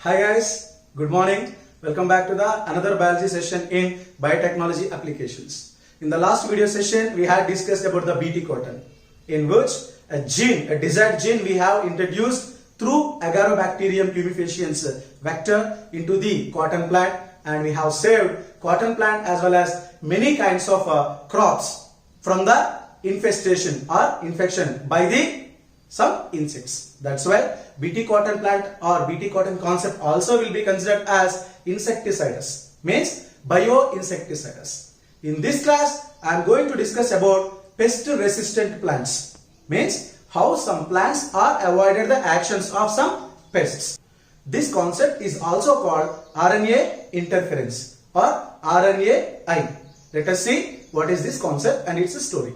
Hi guys, good morning. Welcome back to the another biology session in biotechnology applications. In the last video session, we had discussed about the Bt cotton, in which a desired gene we have introduced through Agarobacterium tumefaciens vector into the cotton plant, and we have saved cotton plant as well as many kinds of crops from the infestation or infection by the some insects. That's why Bt cotton plant or Bt cotton concept also will be considered as insecticides, means bioinsecticides. In this class, I am going to discuss about pest resistant plants, means how some plants are avoided the actions of some pests. This concept is also called RNA interference or RNAi. Let us see what is this concept and its story.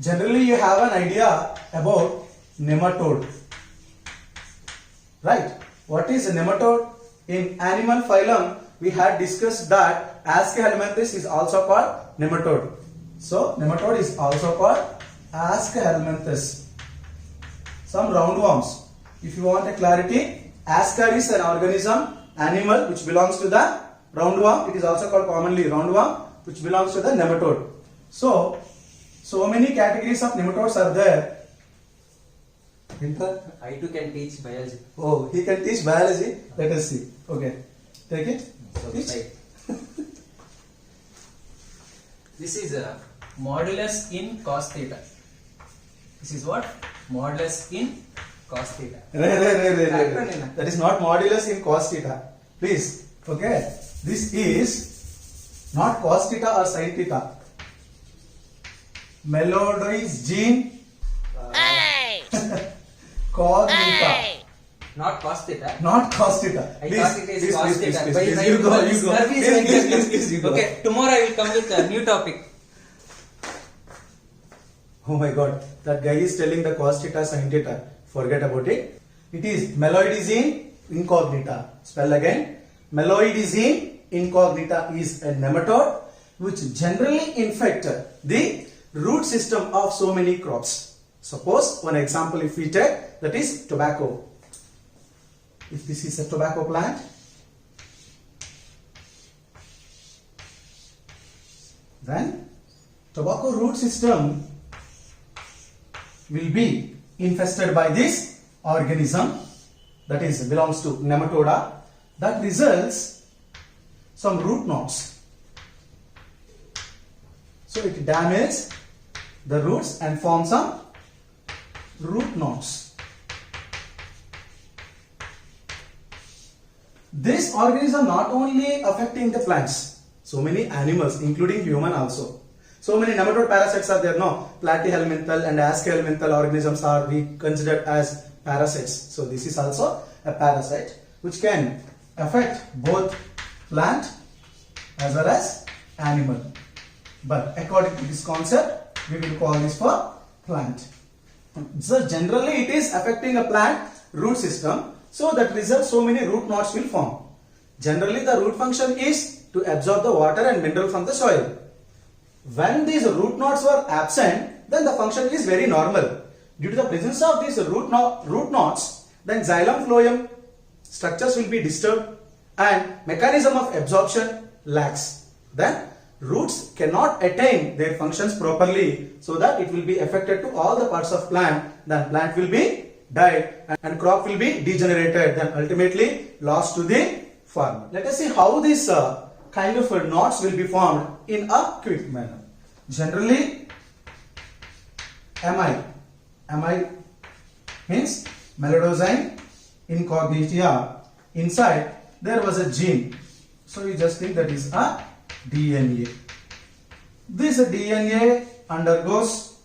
Generally, you have an idea about nematode, right? What is a nematode? In animal phylum, we had discussed that Aschelminthes is also called nematode. So, nematode is also called Aschelminthes. Some roundworms. If you want a clarity, Ascar is an organism, animal which belongs to the roundworm. It is also called commonly roundworm, which belongs to the nematode. So many categories of nematodes are there. I too can teach biology. Oh, he can teach biology. Let us see. Okay, take it. So, Teach. right. This is a modulus in cos theta. This is what? Modulus in cos theta. Right. That is not modulus in cos theta. Please. Okay. This is not cos theta or sin theta. Meloidois gene cos theta. Not cos theta. Not cos theta. I thought it is cos theta. Please. You go. Please, you go. Okay, tomorrow I will come with a new topic. Oh my god, that guy is telling the cos theta, sin theta. Forget about it. It is meloidizine incognita. Spell again. Meloidizine incognita is a nematode which generally infect the root system of so many crops. Suppose one example if we take, that is tobacco. If this is a tobacco plant, then tobacco root system will be infested by this organism, that is belongs to nematoda, that results some root knots. So it damages the roots and forms some root knots. This organism not only affecting the plants, so many animals including human also. So many nematode parasites are there, no? Platyhelminthl and Aschelminthl organisms are we considered as parasites. So this is also a parasite which can affect both plant as well as animal. But according to this concept, we will call this for plant. So generally it is affecting a plant root system. So that results so many root knots will form. Generally the root function is to absorb the water and mineral from the soil. When these root knots were absent, then the function is very normal. Due to the presence of these root knots, then xylem phloem structures will be disturbed and mechanism of absorption lacks. Then roots cannot attain their functions properly, so that it will be affected to all the parts of plant. Then plant will be died and crop will be degenerated, then ultimately lost to the farmer. Let us see how this kind of knots will be formed in a quick manner. Generally, MI means meloidizine incognita. Inside there was a gene, so you just think that is a DNA. This DNA undergoes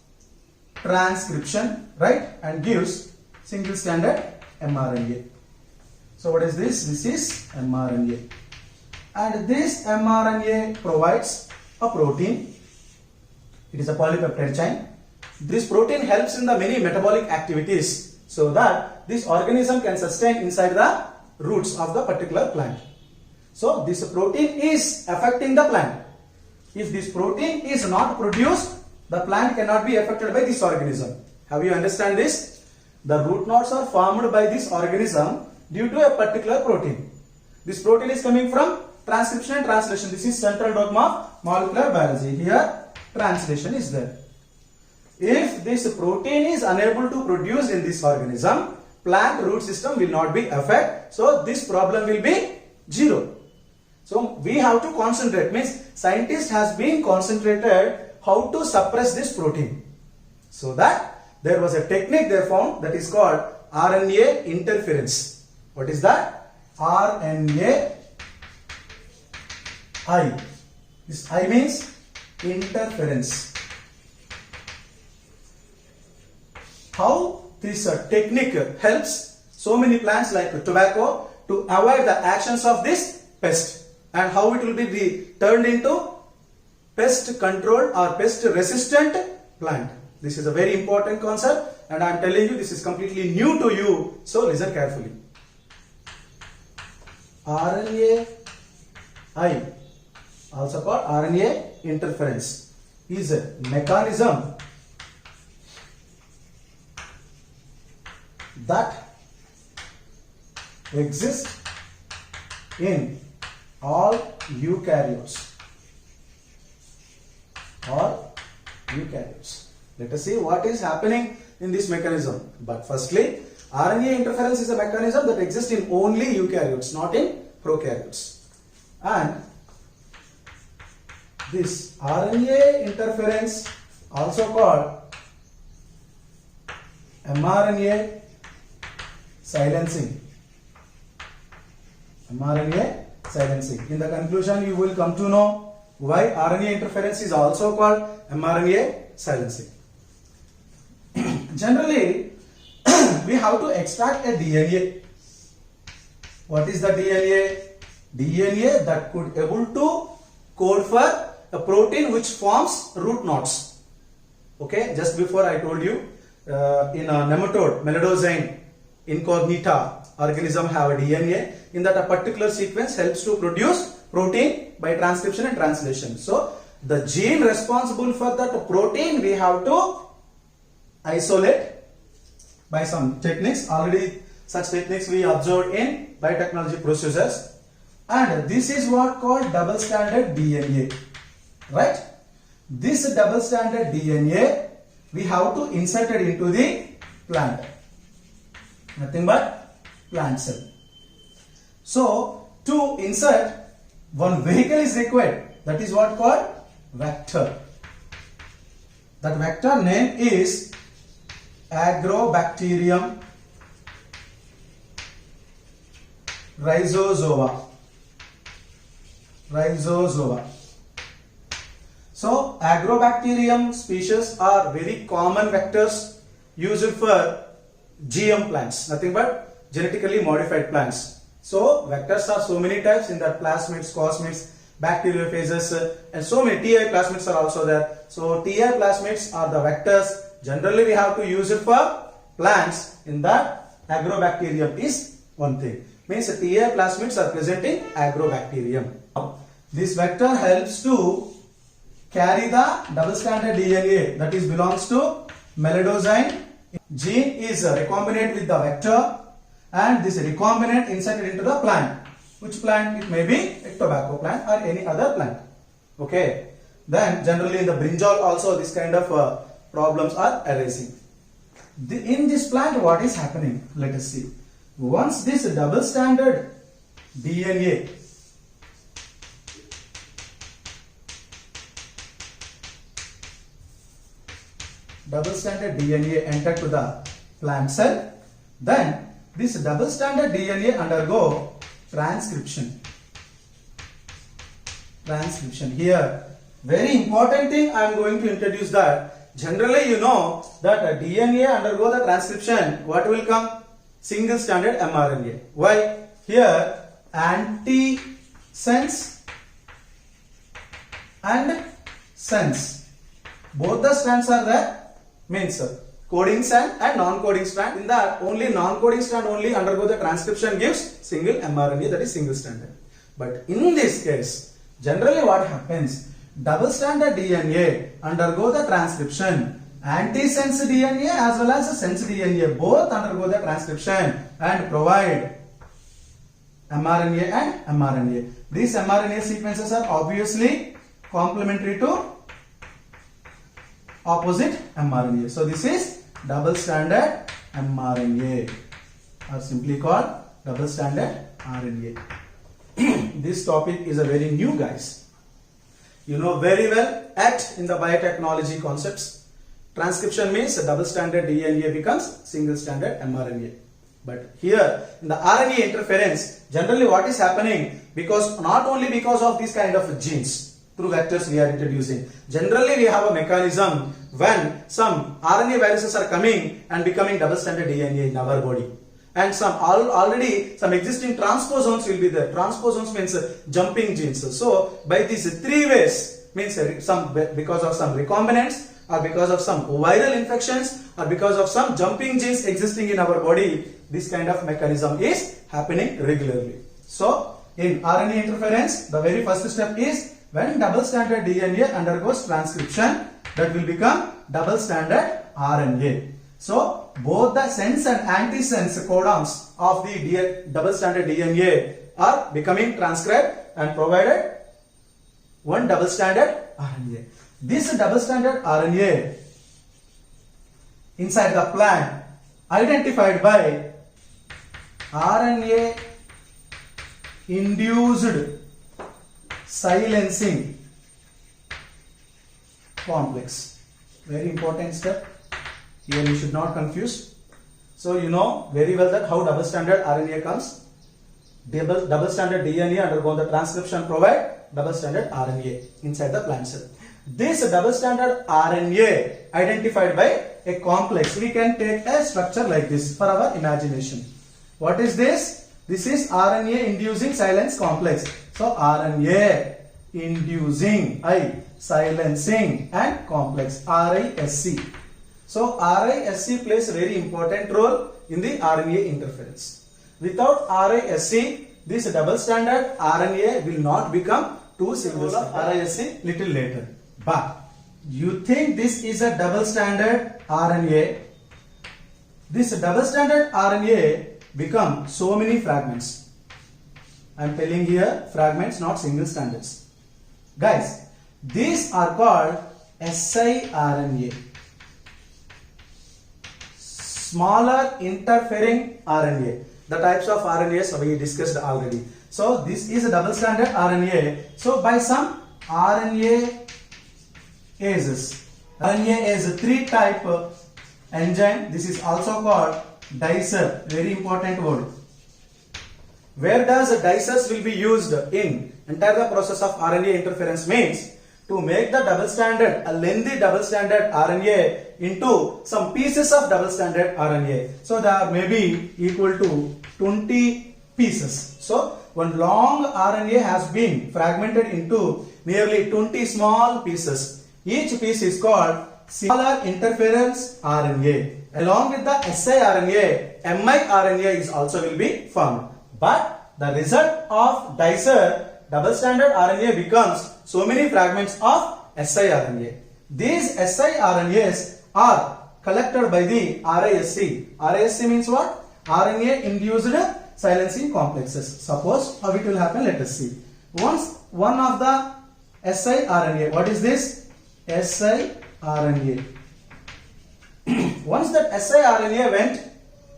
transcription, right, and gives single stranded mRNA. So what is this? This is mRNA. And this mRNA provides a protein. It is a polypeptide chain. This protein helps in the many metabolic activities so that this organism can sustain inside the roots of the particular plant. So this protein is affecting the plant. If this protein is not produced, the plant cannot be affected by this organism. Have you understand this? The root knots are formed by this organism due to a particular protein. This protein is coming from transcription and translation. This is central dogma of molecular biology. Here translation is there. If this protein is unable to produce in this organism, plant root system will not be affected. So this problem will be zero. So we have to concentrate, means scientist has been concentrated how to suppress this protein. So that there was a technique they found that is called RNA interference. What is that? RNA I. This I means interference. How this technique helps so many plants like tobacco to avoid the actions of this pest, and how it will be turned into pest control or pest resistant plant. This is a very important concept, and I am telling you this is completely new to you, so listen carefully. RNA I, also called RNA interference, is a mechanism that exists in all eukaryotes. All eukaryotes. Let us see what is happening in this mechanism. But firstly, RNA interference is a mechanism that exists in only eukaryotes, not in prokaryotes. And this RNA interference, also called mRNA silencing. mRNA silencing. In the conclusion, you will come to know why RNA interference is also called mRNA silencing. Generally, we have to extract a DNA. What is the DNA? DNA that could able to code for a protein which forms root knots. Okay, just before I told you, in a nematode, Meladosine incognita organism have a DNA. In that a particular sequence helps to produce protein by transcription and translation. So the gene responsible for that protein we have to isolate by some techniques. Already such techniques we observed in biotechnology procedures, and this is what called double stranded DNA, right? This double stranded DNA we have to insert it into the plant, nothing but plant cell. So to insert, one vehicle is required, that is what called vector. That vector name is Agrobacterium rhizozoa. So Agrobacterium species are very common vectors used for GM plants, nothing but genetically modified plants. So vectors are so many types in that: plasmids, cosmids, bacteriophages, and so many TI plasmids are also there. So TI plasmids are the vectors generally we have to use it for plants. In that, Agrobacterium is one thing. Means TI plasmids are present in Agrobacterium. This vector helps to carry the double-stranded DNA that is belongs to Meladosine. Gene is recombinant with the vector, and this recombinant inserted into the plant. Which plant? It may be a tobacco plant or any other plant. Okay. Then generally in the brinjal also this kind of problems are arising. In this plant, what is happening? Let us see. Once this double-stranded DNA enter to the plant cell, then this double-stranded DNA undergo transcription. Here, very important thing I am going to introduce that. Generally, you know that DNA undergo the transcription. What will come? Single-stranded mRNA. Why? Here, antisense and sense. Both the strands are there. Means coding strand and non-coding strand. In that, only non-coding strand only undergo the transcription, gives single mRNA, that is single-stranded. But in this case, generally what happens? Double-stranded DNA undergo the transcription. Antisense DNA as well as sense DNA both undergo the transcription and provide mRNA and mRNA. These mRNA sequences are obviously complementary to opposite mRNA. So this is double stranded mRNA, or simply called double stranded RNA. This topic is a very new, guys. You know very well in the biotechnology concepts. Transcription means a double stranded DNA becomes single stranded mRNA. But here in the RNA interference, generally what is happening, because not only because of these kind of genes through vectors we are introducing, generally we have a mechanism when some RNA viruses are coming and becoming double stranded DNA in our body, and some already some existing transposons will be there. Transposons means jumping genes. So by these three ways, means some because of some recombinants, or because of some viral infections, or because of some jumping genes existing in our body, this kind of mechanism is happening regularly. So in RNA interference, the very first step is when double stranded DNA undergoes transcription, that will become double stranded RNA. So both the sense and antisense codons of the double stranded DNA are becoming transcribed and provided one double stranded RNA. This double stranded RNA inside the plant identified by RNA induced silencing complex. Very important step. Here you should not confuse. So you know very well that how double stranded RNA comes. Double stranded DNA undergo the transcription provide double stranded RNA inside the plant cell. This double stranded RNA identified by a complex. We can take a structure like this for our imagination. What is this? This is RNA inducing silence complex. So RNA inducing silencing and complex, RISC. So RISC plays a very important role in the RNA interference. Without RISC, this double stranded RNA will not become two single RISC little later. But you think this is a double stranded RNA. This double stranded RNA become so many fragments. I am telling here fragments, not single strands. Guys, these are called siRNA. Smaller interfering RNA. The types of RNAs we discussed already. So this is a double stranded RNA. So by some RNA ases. RNA is a 3-type enzyme. This is also called dicer. Very important word. Where does dicers will be used in entire process of RNA interference means to make the double stranded, a lengthy double stranded RNA into some pieces of double stranded RNA. So there may be equal to 20 pieces. So one long RNA has been fragmented into nearly 20 small pieces. Each piece is called smaller interference RNA. Along with the siRNA, miRNA is also will be formed. But the result of dicer double stranded RNA becomes so many fragments of siRNA. These siRNAs are collected by the RISC. RISC means what? RNA induced silencing complexes. Suppose how it will happen, let us see. Once one of the siRNA, what is this? siRNA. Once that siRNA went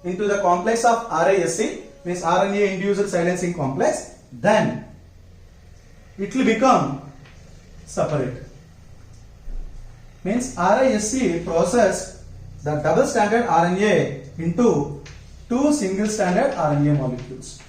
into the complex of RISC, means RNA induced silencing complex, then it will become separate. Means RISC processed the double stranded RNA into two single stranded RNA molecules.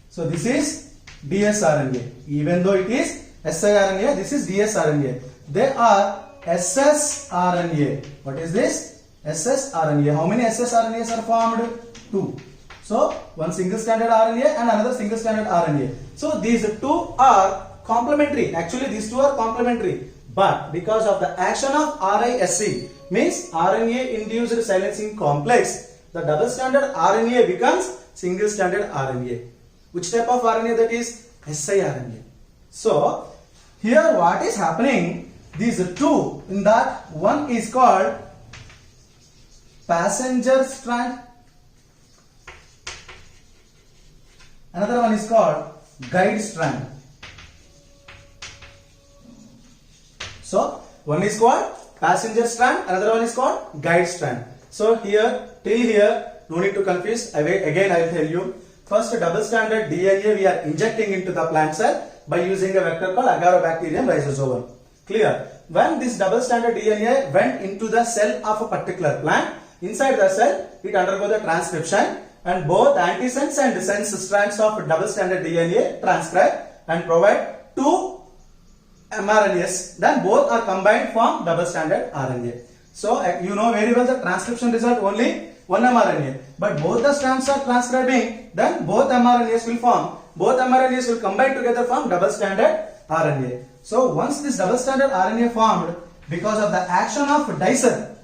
So this is dsRNA. Even though it is siRNA, this is dsRNA. They are ssRNA. What is this? ssRNA. How many ssRNAs are formed? 2. So one single stranded RNA and another single stranded RNA. So these two are complementary. Actually these two are complementary. But because of the action of RISC, means RNA induced silencing complex, the double stranded RNA becomes single stranded RNA. Which type of RNA that is? siRNA. So here what is happening? These two, in that one is called passenger strand another one is called guide strand. So one is called passenger strand, another one is called guide strand. So here till here no need to confuse. Again I will tell you. First double stranded DNA we are injecting into the plant cell by using a vector called Agarobacterium rhizozoum. Clear? When this double stranded DNA went into the cell of a particular plant, inside the cell it undergoes the transcription and both antisense and sense strands of double stranded DNA transcribe and provide two mRNAs. Then both are combined form double stranded RNA. So you know very well the transcription result only one mRNA, but both the strands are transcribing, then both mRNAs will combine together form double stranded RNA. So once this double stranded RNA formed because of the action of dicer,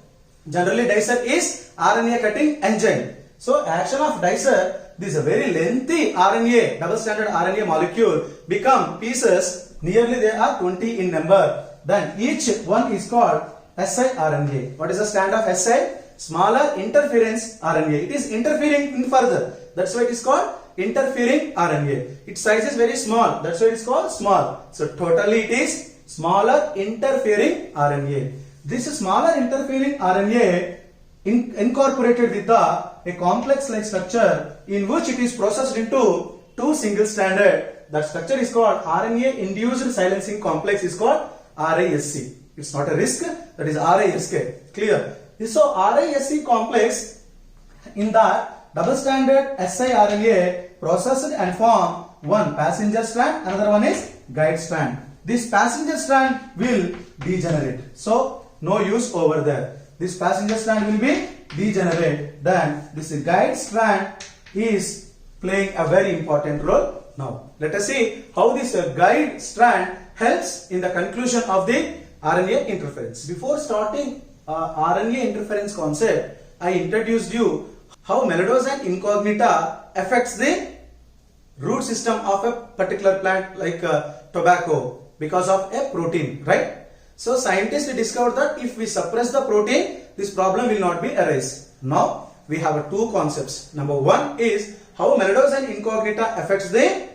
generally dicer is RNA cutting enzyme. So action of dicer, this very lengthy RNA, double stranded RNA molecule become pieces, nearly they are 20 in number. Then each one is called siRNA. What is the strand of Si? Smaller interference RNA. It is interfering in further. That's why it is called interfering RNA. Its size is very small. That's why it is called small. So totally it is smaller interfering RNA. This smaller interfering RNA incorporated with a complex like structure in which it is processed into two single stranded. That structure is called RNA induced silencing complex is called RISC. It's not a risk, that is RISC. Clear? So RISC complex in that double stranded siRNA processed and form one passenger strand, another one is guide strand. This passenger strand will degenerate. So no use over there. This passenger strand will be degenerate. Then this guide strand is playing a very important role. Now let us see how this guide strand helps in the conclusion of the RNA interference. Before starting RNA interference concept, I introduced you how Melodosine incognita affects the root system of a particular plant like tobacco because of a protein, right? So scientists discovered that if we suppress the protein, this problem will not be arise. Now we have two concepts. Number one is how Melodosine incognita affects the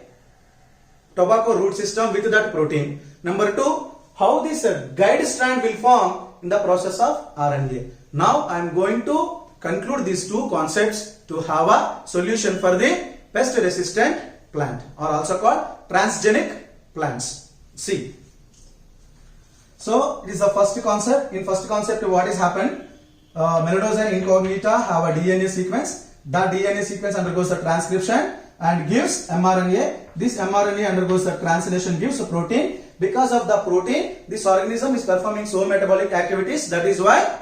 tobacco root system with that protein. Number two, how this guide strand will form in the process of RNA. Now I am going to conclude these two concepts to have a solution for the pest resistant plant or also called transgenic plants. See. So it is the first concept. In first concept what is happened? Melodosine incognita have a DNA sequence. That DNA sequence undergoes the transcription and gives mRNA. This mRNA undergoes the translation, gives a protein. Because of the protein, this organism is performing so metabolic activities. That is why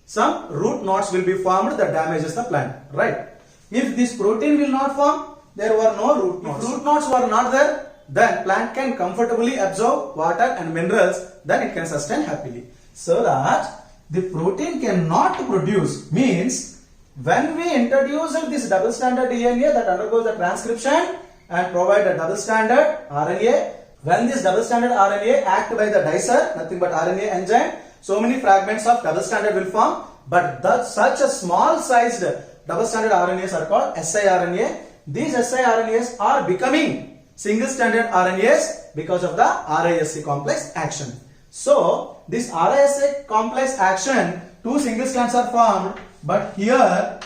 some root knots will be formed that damages the plant. Right? If this protein will not form, there were no root knots. If root knots were not there, then plant can comfortably absorb water and minerals. Then it can sustain happily. So that the protein cannot produce means when we introduce this double stranded DNA that undergoes the transcription and provide a double stranded RNA. When this double stranded RNA act by the dicer, nothing but RNA enzyme, so many fragments of double stranded will form, but such a small sized double stranded RNAs are called siRNA. These siRNAs are becoming single stranded RNAs because of the RISC complex action. So this RISC complex action, two single strands are formed, but here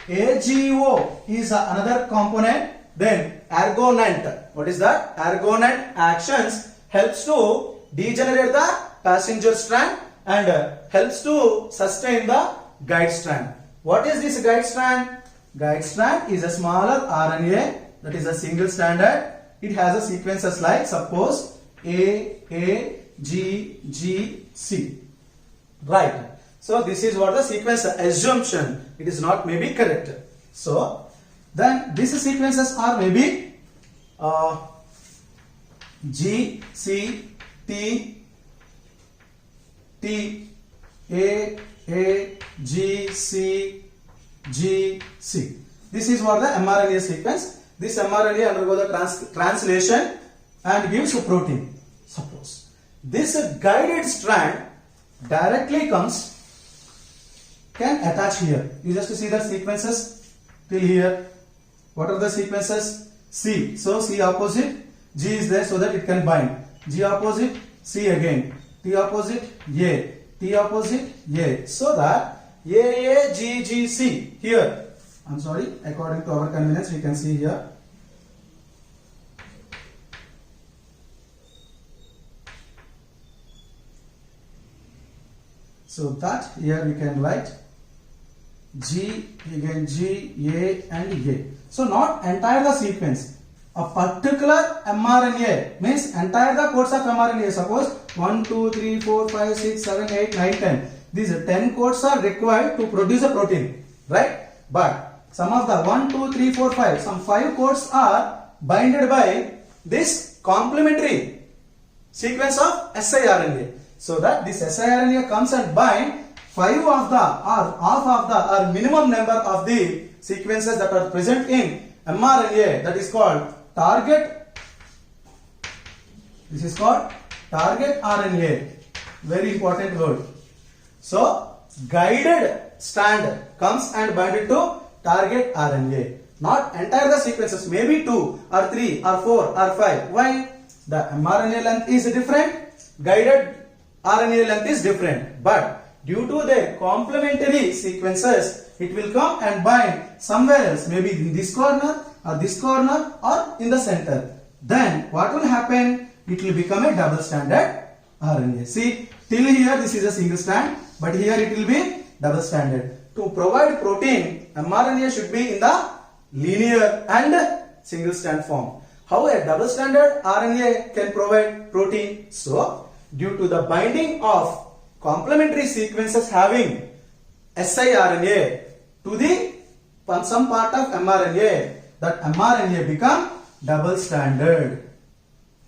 AGO is another component. Then ergonant, what is that? Ergonant actions helps to degenerate the passenger strand and helps to sustain the guide strand. What is this guide strand? Guide strand is a smaller RNA that is a single stranded. It has a sequences like suppose A, G, G, C. Right. So this is what the sequence assumption. It is not maybe correct. So then these sequences are maybe G, C, T, T, A, G, C, G, C. This is what the mRNA sequence. This mRNA undergoes the translation and gives a protein. Suppose this guided strand directly comes, can attach here. You just see the sequences till here. What are the sequences? C. So C opposite G is there so that it can bind. G opposite C again. T opposite A. T opposite A. So that A, G, G, C. Here, I'm sorry, according to our convenience, we can see here. So that here we can write G, again G, A and A. So not entire the sequence. A particular mRNA means entire the codes of mRNA. Suppose 1, 2, 3, 4, 5, 6, 7, 8, 9, 10. These 10 codes are required to produce a protein. Right? But some of the 1, 2, 3, 4, 5, some 5 codes are binded by this complementary sequence of siRNA. So that this siRNA comes and bind 5 of the or half of the or minimum number of the sequences that are present in mRNA, that is called target. This is called target RNA. Very important word. So guided strand comes and binded to target RNA. Not entire the sequences, maybe 2 or 3 or 4 or 5. Why? The mRNA length is different, guided RNA length is different. But due to their complementary sequences, it will come and bind somewhere else, maybe in this corner or in the center. Then what will happen? It will become a double stranded RNA. See, till here this is a single strand, but here it will be double stranded. To provide protein, mRNA should be in the linear and single strand form. How a double stranded RNA can provide protein? So, due to the binding of complementary sequences having siRNA to the some part of mRNA, that mRNA become double stranded.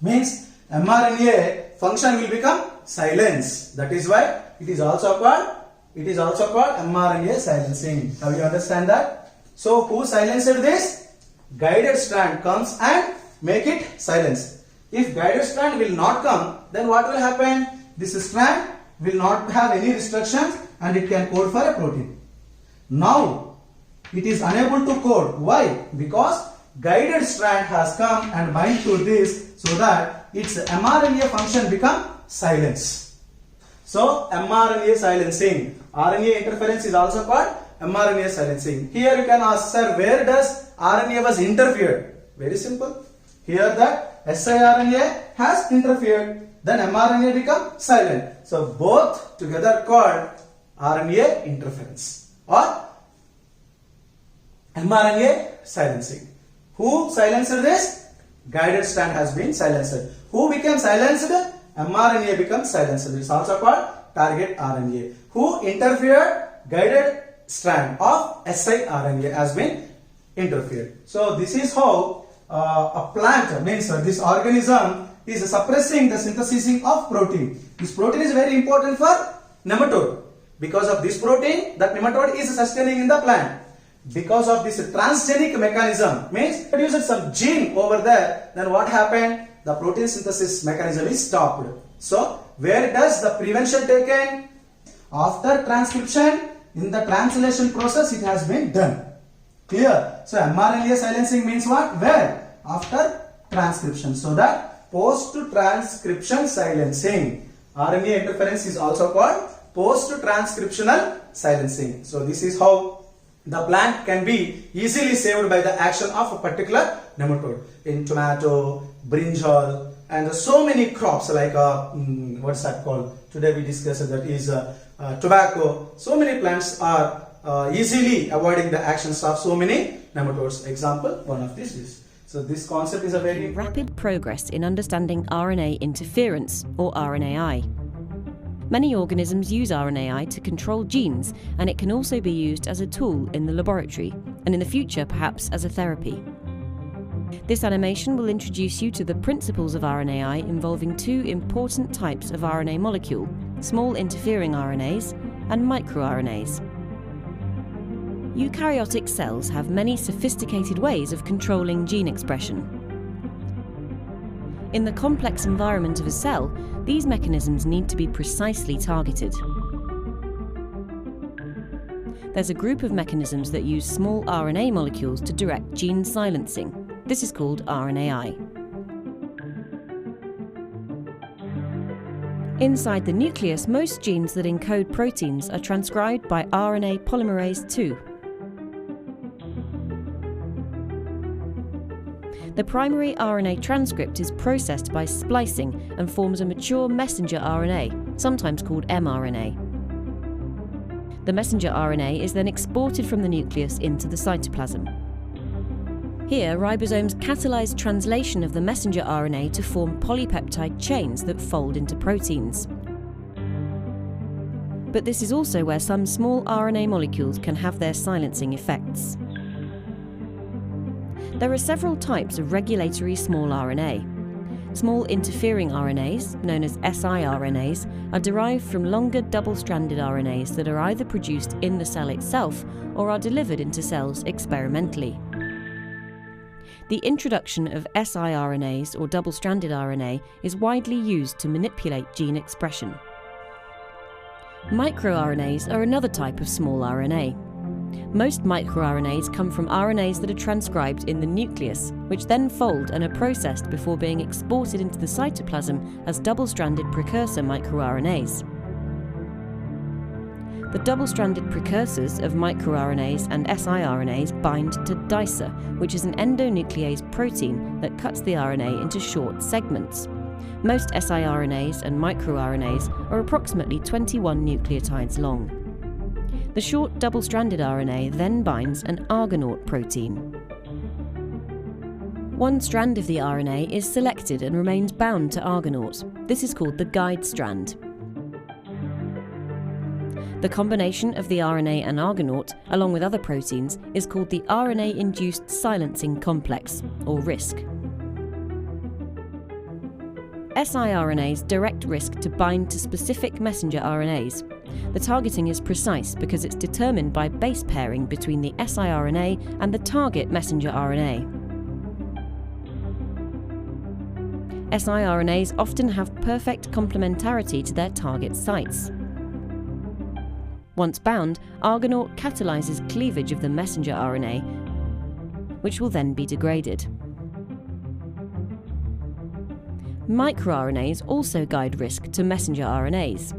Means mRNA function will become silence. That is why it is also called mRNA silencing. Now you understand that? So who silenced this? Guided strand comes and make it silence. If guided strand will not come, then what will happen? This strand will not have any restrictions and it can code for a protein. Now it is unable to code. Why? Because guided strand has come and bind to this so that its mRNA function become silence. So mRNA silencing. RNA interference is also called mRNA silencing. Here you can ask, sir, where does RNA was interfered? Very simple. Here that siRNA has interfered, then mRNA become silent. So both together called RNA interference or mRNA silencing. Who silenced this? Guided strand has been silenced. Who became silenced? mRNA becomes silenced. It is also called target RNA. Who interfered? Guided strand of siRNA has been interfered. So this is how a plant means this organism is suppressing the synthesizing of protein. This protein is very important for nematode. Because of this protein, that nematode is sustaining in the plant. Because of this transgenic mechanism, means produced some gene over there, then what happened? The protein synthesis mechanism is stopped. So where does the prevention taken? After transcription, in the translation process it has been done. Clear? So mRNA silencing means what? Where? After transcription. So that post-transcription silencing. RNA interference is also called post-transcriptional silencing. So this is how the plant can be easily saved by the action of a particular nematode. In tomato, brinjal, and so many crops like what's that called? Today we discussed that is tobacco. So many plants are easily avoiding the actions of so many nematodes. Example, one of this is. So this concept is a very rapid progress in understanding RNA interference, or RNAi. Many organisms use RNAi to control genes, and it can also be used as a tool in the laboratory, and in the future perhaps as a therapy. This animation will introduce you to the principles of RNAi involving two important types of RNA molecule, small interfering RNAs and microRNAs. Eukaryotic cells have many sophisticated ways of controlling gene expression. In the complex environment of a cell, these mechanisms need to be precisely targeted. there's a group of mechanisms that use small RNA molecules to direct gene silencing. This is called RNAi. Inside the nucleus, most genes that encode proteins are transcribed by RNA polymerase II. The primary RNA transcript is processed by splicing and forms a mature messenger RNA, sometimes called mRNA. The messenger RNA is then exported from the nucleus into the cytoplasm. Here, ribosomes catalyze translation of the messenger RNA to form polypeptide chains that fold into proteins. But this is also where some small RNA molecules can have their silencing effects. There are several types of regulatory small RNA. Small interfering RNAs, known as siRNAs, are derived from longer double-stranded RNAs that are either produced in the cell itself or are delivered into cells experimentally. The introduction of siRNAs, or double-stranded RNA, is widely used to manipulate gene expression. MicroRNAs are another type of small RNA. Most microRNAs come from RNAs that are transcribed in the nucleus, which then fold and are processed before being exported into the cytoplasm as double-stranded precursor microRNAs. The double-stranded precursors of microRNAs and siRNAs bind to dicer, which is an endonuclease protein that cuts the RNA into short segments. Most siRNAs and microRNAs are approximately 21 nucleotides long. The short double-stranded RNA then binds an Argonaute protein. One strand of the RNA is selected and remains bound to Argonaute. This is called the guide strand. The combination of the RNA and Argonaute, along with other proteins, is called the RNA-induced silencing complex, or RISC. siRNAs direct RISC to bind to specific messenger RNAs. The targeting is precise because it's determined by base pairing between the siRNA and the target messenger RNA. siRNAs often have perfect complementarity to their target sites. Once bound, Argonaute catalyzes cleavage of the messenger RNA, which will then be degraded. MicroRNAs also guide RISC to messenger RNAs.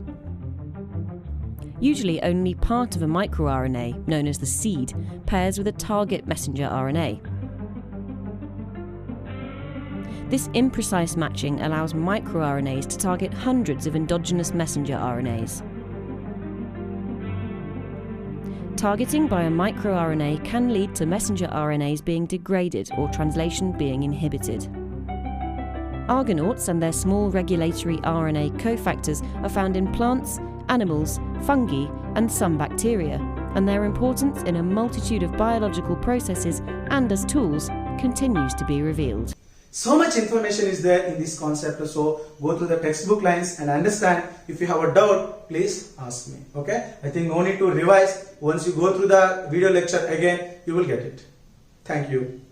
Usually only part of a microRNA, known as the seed, pairs with a target messenger RNA. This imprecise matching allows microRNAs to target hundreds of endogenous messenger RNAs. Targeting by a microRNA can lead to messenger RNAs being degraded or translation being inhibited. Argonautes and their small regulatory RNA cofactors are found in plants, animals, fungi, and some bacteria, and their importance in a multitude of biological processes and as tools continues to be revealed. So much information is there in this concept, so go through the textbook lines and understand. If you have a doubt, please ask me. Okay? I think no need to revise. Once you go through the video lecture again, you will get it. Thank you.